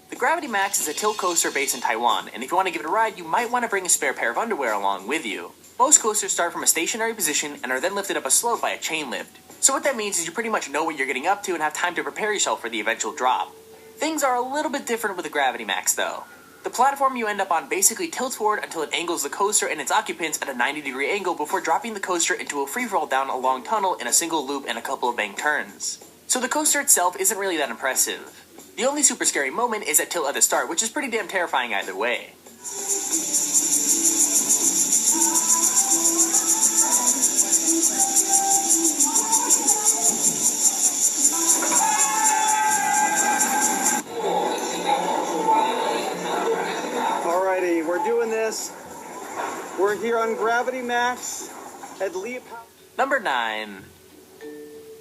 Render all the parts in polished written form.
The Gravity Max is a tilt coaster based in Taiwan, and if you want to give it a ride, you might want to bring a spare pair of underwear along with you. Most coasters start from a stationary position and are then lifted up a slope by a chain lift. So what that means is you pretty much know what you're getting up to and have time to prepare yourself for the eventual drop. Things are a little bit different with the Gravity Max though. The platform you end up on basically tilts forward until it angles the coaster and its occupants at a 90-degree angle before dropping the coaster into a free-fall down a long tunnel in a single loop and a couple of banked turns. So the coaster itself isn't really that impressive. The only super scary moment is that tilt at the start, which is pretty damn terrifying either way. Alrighty, we're doing this. We're here on Gravity Max at Leap. Number 9.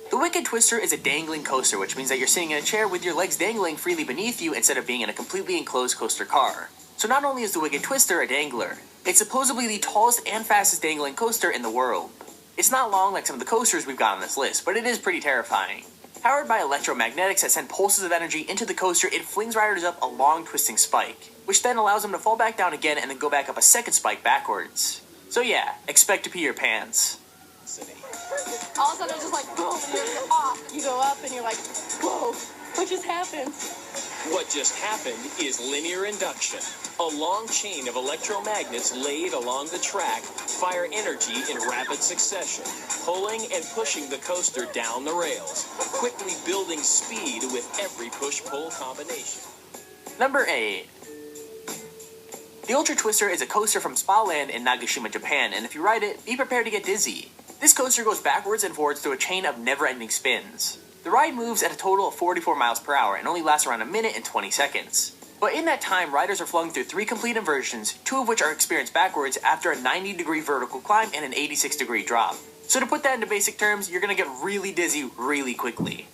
The Wicked Twister is a dangling coaster, which means that you're sitting in a chair with your legs dangling freely beneath you instead of being in a completely enclosed coaster car. So not only is the Wicked Twister a dangler, it's supposedly the tallest and fastest dangling coaster in the world. It's not long like some of the coasters we've got on this list, but it is pretty terrifying. Powered by electromagnetics that send pulses of energy into the coaster, it flings riders up a long twisting spike, which then allows them to fall back down again and then go back up a second spike backwards. So yeah, expect to pee your pants. All of a sudden it's just like boom, and you're off. You go up and you're like, whoa, what just happened? What just happened is linear induction. A long chain of electromagnets laid along the track fire energy in rapid succession, pulling and pushing the coaster down the rails, quickly building speed with every push-pull combination. Number 8. The Ultra Twister is a coaster from Spa Land in Nagashima, Japan, and if you ride it, be prepared to get dizzy. This coaster goes backwards and forwards through a chain of never-ending spins. The ride moves at a total of 44 miles per hour and only lasts around a minute and 20 seconds. But in that time, riders are flung through 3 complete inversions, 2 of which are experienced backwards after a 90-degree vertical climb and an 86-degree drop. So to put that into basic terms, you're gonna get really dizzy really quickly.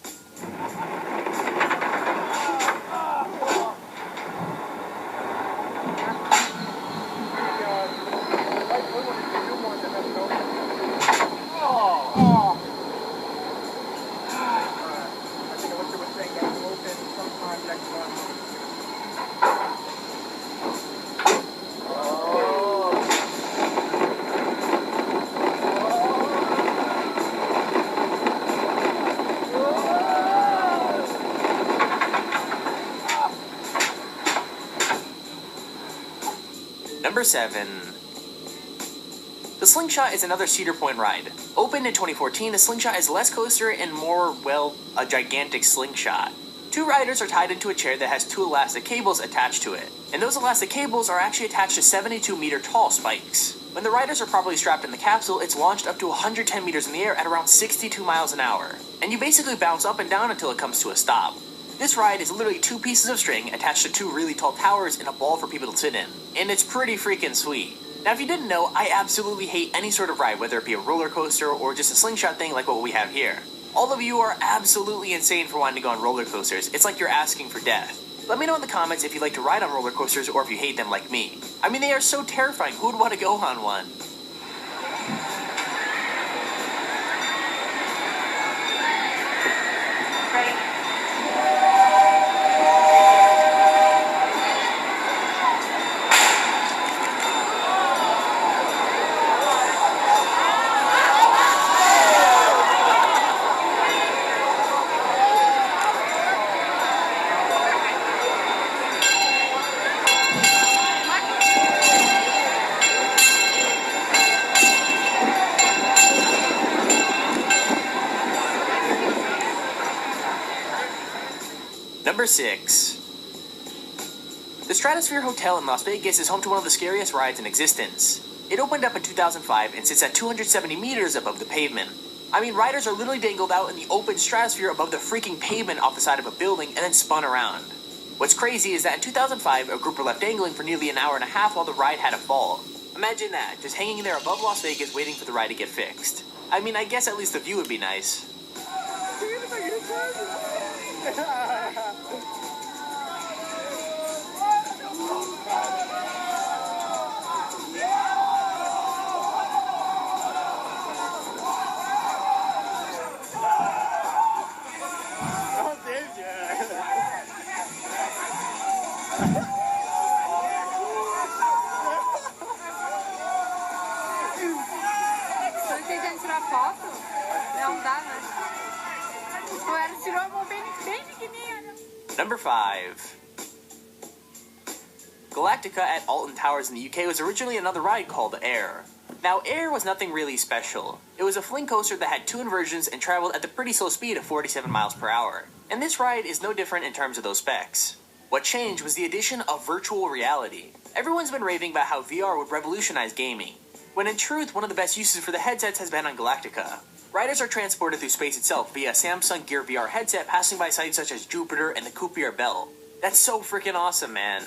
Number 7. The Slingshot is another Cedar Point ride. Opened in 2014, the Slingshot is less coaster and more, well, a gigantic slingshot. 2 riders are tied into a chair that has 2 elastic cables attached to it, and those elastic cables are actually attached to 72-meter tall spikes. When the riders are properly strapped in the capsule, it's launched up to 110 meters in the air at around 62 miles an hour, and you basically bounce up and down until it comes to a stop. This ride is literally 2 pieces of string attached to 2 really tall towers and a ball for people to sit in, and it's pretty freaking sweet. Now if you didn't know, I absolutely hate any sort of ride, whether it be a roller coaster or just a slingshot thing like what we have here. All of you are absolutely insane for wanting to go on roller coasters. It's like you're asking for death. Let me know in the comments if you like to ride on roller coasters or if you hate them like me. I mean, they are so terrifying. Who would want to go on one? Number 6. The Stratosphere Hotel in Las Vegas is home to one of the scariest rides in existence. It opened up in 2005 and sits at 270 meters above the pavement. I mean, riders are literally dangled out in the open stratosphere above the freaking pavement off the side of a building and then spun around. What's crazy is that in 2005, a group were left dangling for nearly an hour and a half while the ride had a fall. Imagine that, just hanging there above Las Vegas waiting for the ride to get fixed. I mean, I guess at least the view would be nice. Number 5. Galactica at Alton Towers in the UK was originally another ride called Air. Now, Air was nothing really special. It was a fling coaster that had 2 inversions and traveled at the pretty slow speed of 47 miles per hour. And this ride is no different in terms of those specs. What changed was the addition of virtual reality. Everyone's been raving about how VR would revolutionize gaming, when in truth, one of the best uses for the headsets has been on Galactica. Riders are transported through space itself via Samsung Gear VR headset, passing by sites such as Jupiter and the Kuiper Belt. That's so freaking awesome, man.